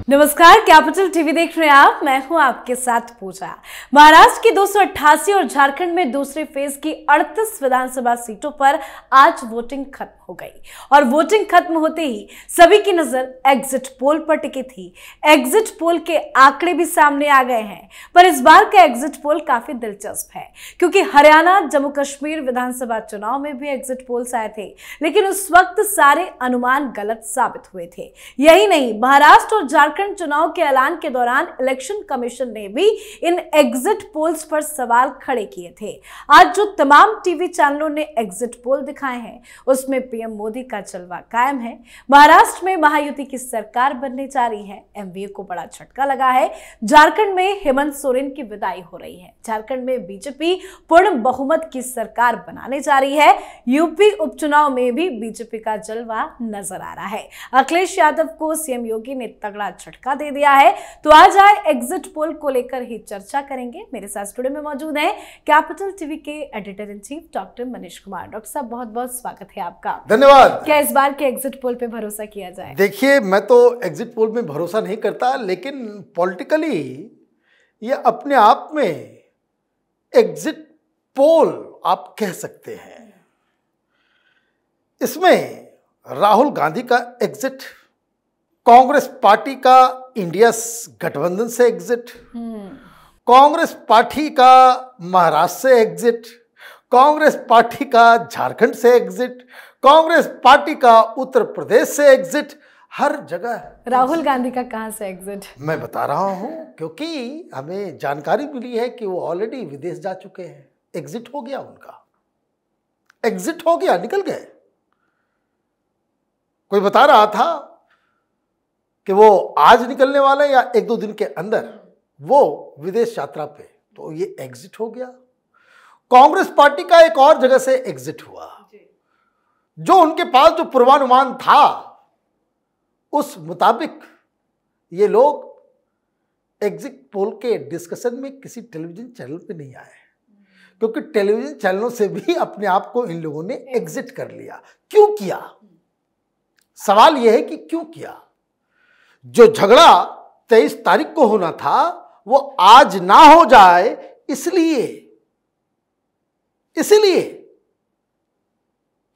नमस्कार, capital TV देख रहे हैं आप। मैं हूं आपके साथ पूजा। महाराष्ट्र की 288 और झारखंड में दूसरे फेज की 38 विधानसभा सीटों पर आज वोटिंग खत्म हो गई और वोटिंग खत्म होते ही सभी की नजर एग्जिट पोल पर टिकी थी। एग्जिट पोल के आंकड़े भी सामने आ गए हैं, पर इस बार का एग्जिट पोल काफी दिलचस्प है क्योंकि हरियाणा, जम्मू कश्मीर विधानसभा चुनाव में भी एग्जिट पोल्स आए थे, लेकिन उस वक्त सारे अनुमान गलत साबित हुए थे। यही नहीं, महाराष्ट्र और झारखंड चुनाव के ऐलान के दौरान इलेक्शन कमीशन ने भी इन एग्जिट पोल्स पर सवाल खड़े किए थे। आज जो तमाम टीवी चैनलों ने एग्जिट पोल दिखाए हैं उसमें पीएम मोदी का जलवा कायम है। महाराष्ट्र में महायुति की सरकार बनने जा रही है, एमवीए को बड़ा झटका लगा है। झारखंड में हेमंत सोरेन की विदाई हो रही है। झारखंड में बीजेपी पूर्ण बहुमत की सरकार बनाने जा रही है। यूपी उपचुनाव में भी बीजेपी का जलवा नजर आ रहा है। अखिलेश यादव को सीएम योगी ने तगड़ा झटका दे दिया है। तो आज आए एग्जिट पोल को लेकर ही चर्चा करेंगे। मेरे साथ स्टूडियो में मौजूद हैं कैपिटल टीवी के editor in chief doctor Manish Kumar. Doctor साहब, बहुत बहुत स्वागत है आपका। धन्यवाद। क्या इस बार के एग्जिट पोल पे भरोसा किया जाए? देखिए, मैं तो एग्जिट पोल में भरोसा नहीं करता, लेकिन पॉलिटिकली ये अपने आप में एग्जिट पोल आप कह सकते हैं। इसमें राहुल गांधी का एग्जिट, कांग्रेस पार्टी का इंडिया गठबंधन से एग्जिट, कांग्रेस पार्टी का महाराष्ट्र से एग्जिट, कांग्रेस पार्टी का झारखंड से एग्जिट, कांग्रेस पार्टी का उत्तर प्रदेश से एग्जिट, हर जगह। राहुल गांधी का कहां से एग्जिट? मैं बता रहा हूं क्योंकि हमें जानकारी मिली है कि वो ऑलरेडी विदेश जा चुके हैं। एग्जिट हो गया उनका, एग्जिट हो गया, निकल गए। कोई बता रहा था कि वो आज निकलने वाले या एक दो दिन के अंदर वो विदेश यात्रा पे, तो ये एग्जिट हो गया। कांग्रेस पार्टी का एक और जगह से एग्जिट हुआ। जो उनके पास जो पूर्वानुमान था उस मुताबिक ये लोग एग्जिट पोल के डिस्कशन में किसी टेलीविजन चैनल पे नहीं आए, क्योंकि टेलीविजन चैनलों से भी अपने आप को इन लोगों ने एग्जिट कर लिया। क्यों किया? सवाल यह है कि क्यों किया? जो झगड़ा 23 तारीख को होना था वो आज ना हो जाए, इसलिए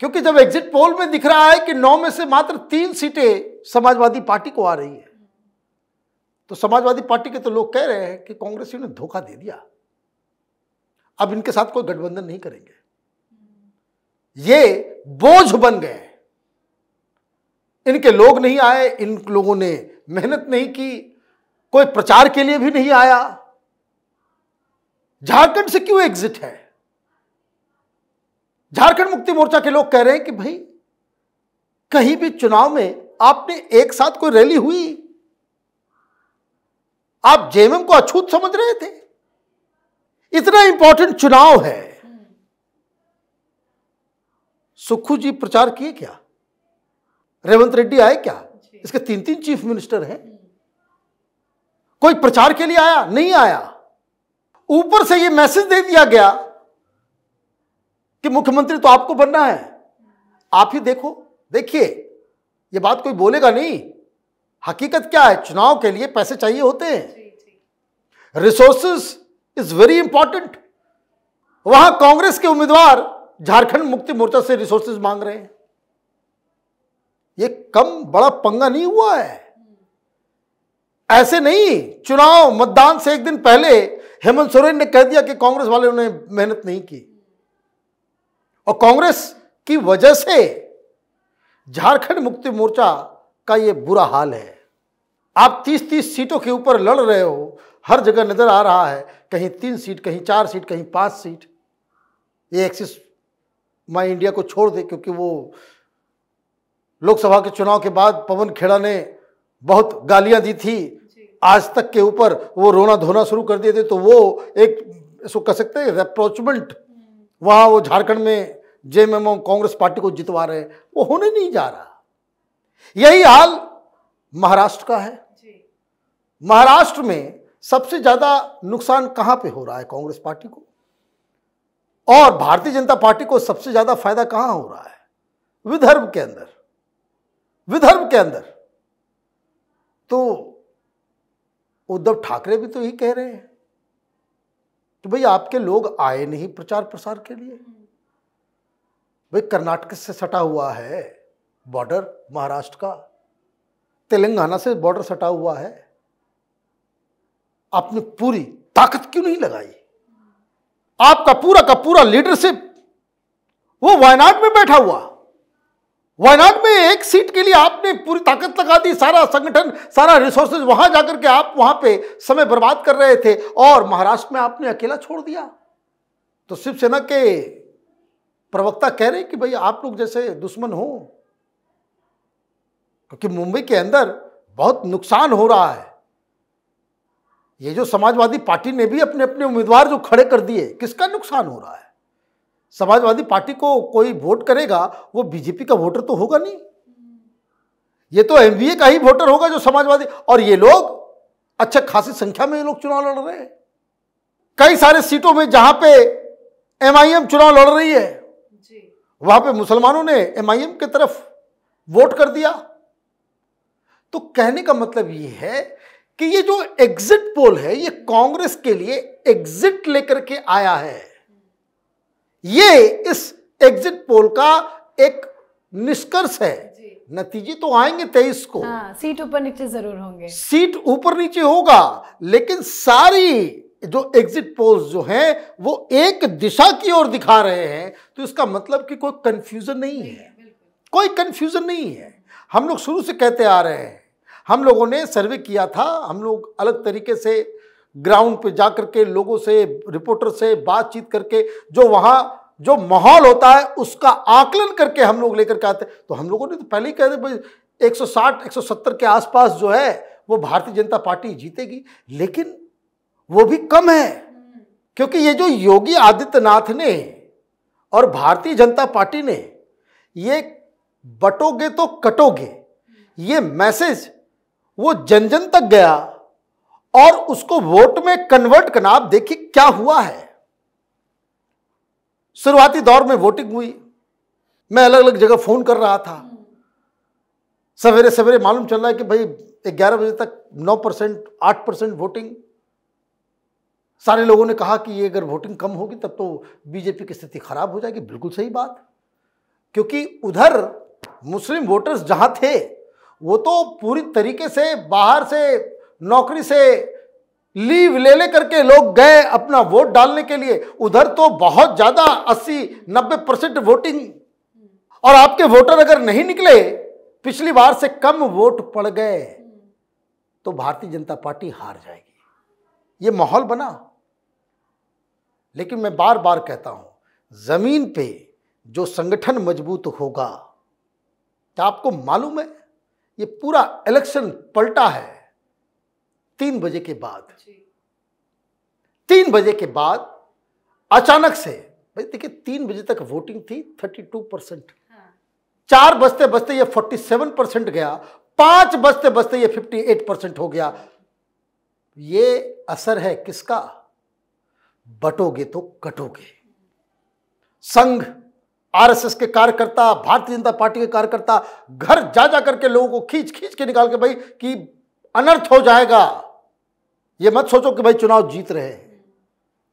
क्योंकि जब एग्जिट पोल में दिख रहा है कि 9 में से मात्र 3 सीटें समाजवादी पार्टी को आ रही है, तो समाजवादी पार्टी के तो लोग कह रहे हैं कि कांग्रेसियों ने धोखा दे दिया, अब इनके साथ कोई गठबंधन नहीं करेंगे, ये बोझ बन गए। इनके लोग नहीं आए, इन लोगों ने मेहनत नहीं की, कोई प्रचार के लिए भी नहीं आया। झारखंड से क्यों एग्जिट है? झारखंड मुक्ति मोर्चा के लोग कह रहे हैं कि भाई कहीं भी चुनाव में आपने एक साथ कोई रैली हुई, आप जेएमएम को अछूत समझ रहे थे? इतना इंपॉर्टेंट चुनाव है। सुक्खू जी प्रचार किए क्या? रेवंत रेड्डी आए क्या? इसके 3 चीफ मिनिस्टर हैं। कोई प्रचार के लिए आया? नहीं आया। ऊपर से ये मैसेज दे दिया गया कि मुख्यमंत्री तो आपको बनना है, आप ही देखो। देखिए, ये बात कोई बोलेगा नहीं। हकीकत क्या है? चुनाव के लिए पैसे चाहिए होते हैं, रिसोर्सेस इज वेरी इंपॉर्टेंट। वहां कांग्रेस के उम्मीदवार झारखंड मुक्ति मोर्चा से रिसोर्सेज मांग रहे हैं। ये कम बड़ा पंगा नहीं हुआ है। ऐसे नहीं, चुनाव मतदान से एक दिन पहले हेमंत सोरेन ने कह दिया कि कांग्रेस वालों ने मेहनत नहीं की, और कांग्रेस की वजह से झारखंड मुक्ति मोर्चा का ये बुरा हाल है। आप 30-30 सीटों के ऊपर लड़ रहे हो, हर जगह नजर आ रहा है, कहीं 3 सीट, कहीं 4 सीट, कहीं 5 सीट। ये एक्सिस माई इंडिया को छोड़ दे, क्योंकि वो लोकसभा के चुनाव के बाद पवन खेड़ा ने बहुत गालियां दी थी आज तक के ऊपर, वो रोना धोना शुरू कर दिए थे, तो वो एक इसको कह सकते हैं रिप्रोचमेंट, वहां वो झारखंड में जेएमएम कांग्रेस पार्टी को जितवा रहे हैं, वो होने नहीं जा रहा। यही हाल महाराष्ट्र का है। महाराष्ट्र में सबसे ज्यादा नुकसान कहां पे हो रहा है? कांग्रेस पार्टी को। और भारतीय जनता पार्टी को सबसे ज्यादा फायदा कहां हो रहा है? विदर्भ के अंदर। तो उद्धव ठाकरे भी तो यही कह रहे हैं कि भाई आपके लोग आए नहीं प्रचार प्रसार के लिए। भाई कर्नाटक से सटा हुआ है बॉर्डर महाराष्ट्र का, तेलंगाना से बॉर्डर सटा हुआ है, आपने पूरी ताकत क्यों नहीं लगाई? आपका पूरा का पूरा लीडरशिप वो वायनाड में बैठा हुआ, वायनाड में एक सीट के लिए आपने पूरी ताकत लगा दी, सारा संगठन, सारा रिसोर्सेज वहां जाकर के आप वहां पे समय बर्बाद कर रहे थे, और महाराष्ट्र में आपने अकेला छोड़ दिया। तो शिवसेना के प्रवक्ता कह रहे हैं कि भाई आप लोग जैसे दुश्मन हो, क्योंकि मुंबई के अंदर बहुत नुकसान हो रहा है। ये जो समाजवादी पार्टी ने भी अपने अपने उम्मीदवार जो खड़े कर दिए, किसका नुकसान हो रहा है? समाजवादी पार्टी को कोई वोट करेगा वो बीजेपी का वोटर तो होगा नहीं, ये तो एमवीए का ही वोटर होगा जो समाजवादी। और ये लोग अच्छे खासी संख्या में ये लोग चुनाव लड़ रहे हैं, कई सारे सीटों में जहां पे एमआईएम चुनाव लड़ रही है वहां पे मुसलमानों ने एमआईएम की तरफ वोट कर दिया। तो कहने का मतलब ये है कि ये जो एग्जिट पोल है ये कांग्रेस के लिए एग्जिट लेकर के आया है। ये इस एग्जिट पोल का एक निष्कर्ष है। नतीजे तो आएंगे 23 को। हाँ, सीट ऊपर नीचे जरूर होंगे, सीट ऊपर नीचे होगा, लेकिन सारी जो एग्जिट पोल्स जो हैं वो एक दिशा की ओर दिखा रहे हैं। तो इसका मतलब कि कोई कंफ्यूजन नहीं है, कोई कंफ्यूजन नहीं है। हम लोग शुरू से कहते आ रहे हैं, हम लोगों ने सर्वे किया था, हम लोग अलग तरीके से ग्राउंड पे जाकर के लोगों से, रिपोर्टर से बातचीत करके जो वहाँ जो माहौल होता है उसका आकलन करके हम लोग लेकर के आते। तो हम लोगों ने तो पहले ही कह दिया भाई 160-170 के आसपास जो है वो भारतीय जनता पार्टी जीतेगी, लेकिन वो भी कम है, क्योंकि ये जो योगी आदित्यनाथ ने और भारतीय जनता पार्टी ने ये बटोगे तो कटोगे ये मैसेज वो जन जन तक गया और उसको वोट में कन्वर्ट करना। आप देखिए क्या हुआ है। शुरुआती दौर में वोटिंग हुई, मैं अलग अलग जगह फोन कर रहा था, सवेरे सवेरे मालूम चल रहा है कि भाई 11 बजे तक 9%, 8% वोटिंग। सारे लोगों ने कहा कि ये अगर वोटिंग कम होगी तब तो बीजेपी की स्थिति खराब हो जाएगी। बिल्कुल सही बात, क्योंकि उधर मुस्लिम वोटर्स जहां थे वो तो पूरी तरीके से बाहर से नौकरी से लीव ले करके लोग गए अपना वोट डालने के लिए। उधर तो बहुत ज्यादा 80-90% वोटिंग, और आपके वोटर अगर नहीं निकले, पिछली बार से कम वोट पड़ गए, तो भारतीय जनता पार्टी हार जाएगी। ये माहौल बना। लेकिन मैं बार बार कहता हूं, जमीन पे जो संगठन मजबूत होगा, क्या आपको मालूम है ये पूरा इलेक्शन पलटा है 3 बजे के बाद। 3 बजे के बाद अचानक से, भाई देखिए 3 बजे तक वोटिंग थी 32%, 4 बजते बजते ये 47% गया, 5 बजते बजते ये 58% हो गया। ये असर है किसका? बटोगे तो कटोगे। संघ, आरएसएस के कार्यकर्ता, भारतीय जनता पार्टी के कार्यकर्ता घर जा जा करके लोगों को खींच खींच के निकाल के भाई कि अनर्थ हो जाएगा, ये मत सोचो कि भाई चुनाव जीत रहे हैं।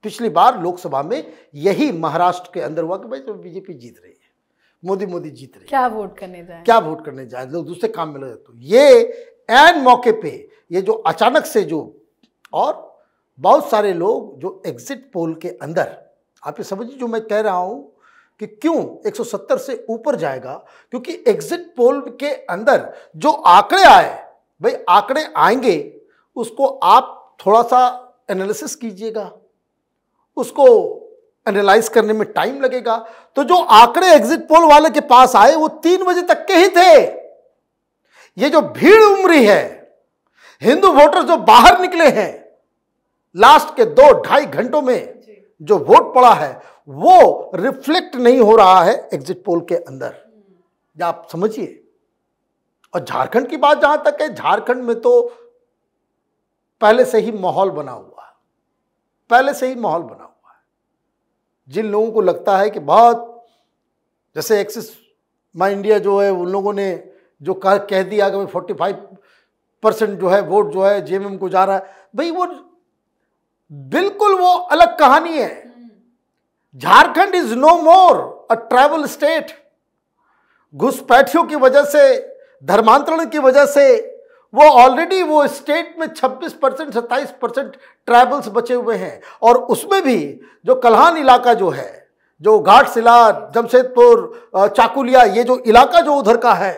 पिछली बार लोकसभा में यही महाराष्ट्र के अंदर हुआ कि भाई तो बीजेपी जीत रही है, मोदी जीत रही है, क्या वोट करने जाए, क्या वोट करने जाए, लोग दूसरे काम में लगे। तो ये ऐन मौके पे ये जो अचानक से जो, और बहुत सारे लोग जो एग्जिट पोल के अंदर, आप ये समझिए जो मैं कह रहा हूं कि क्यों 170 से ऊपर जाएगा, क्योंकि एग्जिट पोल के अंदर जो आंकड़े आए, भाई आंकड़े आएंगे उसको आप थोड़ा सा एनालिसिस कीजिएगा, उसको एनालाइज करने में टाइम लगेगा। तो जो आंकड़े एग्जिट पोल वाले के पास आए वो 3 बजे तक के ही थे। ये जो भीड़ उमड़ी है, हिंदू वोटर जो बाहर निकले हैं, लास्ट के 2-2.5 घंटों में जो वोट पड़ा है वो रिफ्लेक्ट नहीं हो रहा है एग्जिट पोल के अंदर, आप समझिए। और झारखंड की बात जहां तक है, झारखंड में तो पहले से ही माहौल बना हुआ है, पहले से ही माहौल बना हुआ है। जिन लोगों को लगता है कि बहुत, जैसे एक्सिस माई इंडिया जो है, उन लोगों ने जो कह दिया कि 45% जो है वोट जो है जेएमएम को जा रहा है, भाई वो बिल्कुल वो अलग कहानी है। Jharkhand is no more a tribal state. घुसपैठियों की वजह से, धर्मांतरण की वजह से वो ऑलरेडी वो स्टेट में 26%, 27% ट्राइबल्स बचे हुए हैं। और उसमें भी जो कल्हान इलाका जो है, जो घाटशिला, जमशेदपुर, चाकुलिया, ये जो इलाका जो उधर का है,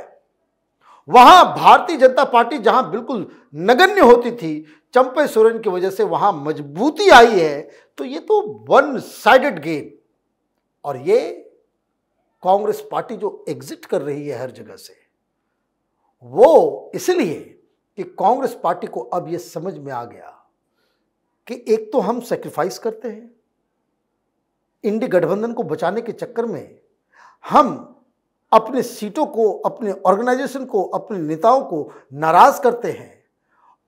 वहां भारतीय जनता पार्टी जहां बिल्कुल नगण्य होती थी, चंपे सोरेन की वजह से वहां मजबूती आई है। तो ये तो वन साइडेड गेम। और ये कांग्रेस पार्टी जो एग्जिट कर रही है हर जगह से, वो इसलिए कि कांग्रेस पार्टी को अब ये समझ में आ गया कि एक तो हम सैक्रिफाइस करते हैं, इंडी गठबंधन को बचाने के चक्कर में हम अपने सीटों को, अपने ऑर्गेनाइजेशन को, अपने नेताओं को नाराज करते हैं,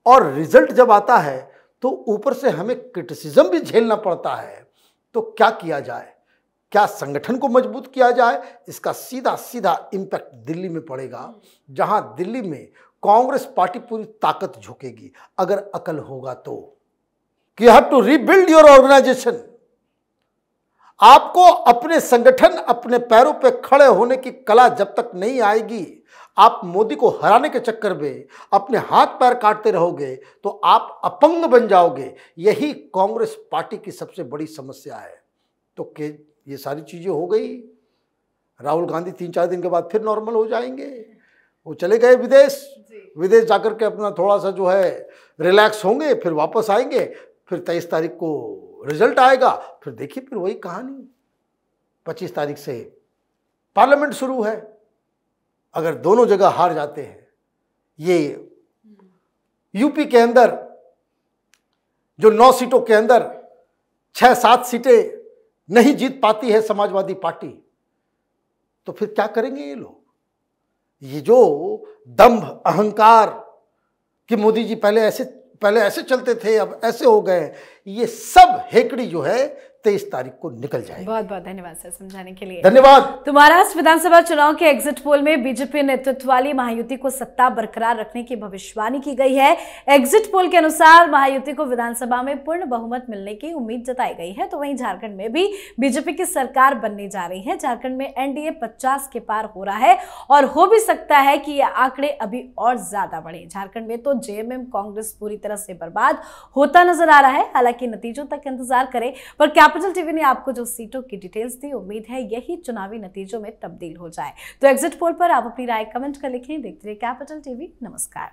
और रिजल्ट जब आता है तो ऊपर से हमें क्रिटिसिज्म भी झेलना पड़ता है। तो क्या किया जाए, क्या संगठन को मजबूत किया जाए, इसका सीधा सीधा इंपैक्ट दिल्ली में पड़ेगा, जहां दिल्ली में कांग्रेस पार्टी पूरी ताकत झोंकेगी। अगर अकल होगा तो कि you have to rebuild your organisation. आपको अपने संगठन, अपने पैरों पे खड़े होने की कला जब तक नहीं आएगी, आप मोदी को हराने के चक्कर में अपने हाथ पैर काटते रहोगे तो आप अपंग बन जाओगे। यही कांग्रेस पार्टी की सबसे बड़ी समस्या है। तो ये सारी चीजें हो गई। राहुल गांधी 3-4 दिन के बाद फिर नॉर्मल हो जाएंगे। वो चले गए विदेश जाकर के अपना थोड़ा सा जो है रिलैक्स होंगे, फिर वापस आएंगे। फिर 23 तारीख को रिजल्ट आएगा, फिर देखिए फिर वही कहानी। 25 तारीख से पार्लियामेंट शुरू है। अगर दोनों जगह हार जाते हैं, ये यूपी के अंदर जो 9 सीटों के अंदर 6-7 सीटें नहीं जीत पाती है समाजवादी पार्टी, तो फिर क्या करेंगे ये लोग? ये जो दंभ, अहंकार कि मोदी जी पहले ऐसे चलते थे, अब ऐसे हो गए, ये सब हेकड़ी जो है 23 तारीख को निकल जाएगी। बहुत बहुत धन्यवाद सर समझाने के लिए। धन्यवाद। तो महाराष्ट्र विधानसभा चुनाव के एग्जिट पोल में बीजेपी नेतृत्व वाली महायुति को सत्ता बरकरार रखने की भविष्यवाणी की गई है। एग्जिट पोल के अनुसार महायुति को विधानसभा में पूर्ण बहुमत मिलने की उम्मीद जताई गई है। तो वहीं झारखंड में भी बीजेपी की सरकार बनने जा रही है। झारखंड में एनडीए 50 के पार हो रहा है और हो भी सकता है कि ये आंकड़े अभी और ज्यादा बढ़े। झारखंड में तो जेएमएम कांग्रेस पूरी तरह से बर्बाद होता नजर आ रहा है। हालांकि नतीजों तक इंतजार करें, पर कैपिटल टीवी ने आपको जो सीटों की डिटेल्स दी, उम्मीद है यही चुनावी नतीजों में तब्दील हो जाए। तो एग्जिट पोल पर आप अपनी राय कमेंट कर लिखें। देखते रहिए कैपिटल टीवी। नमस्कार।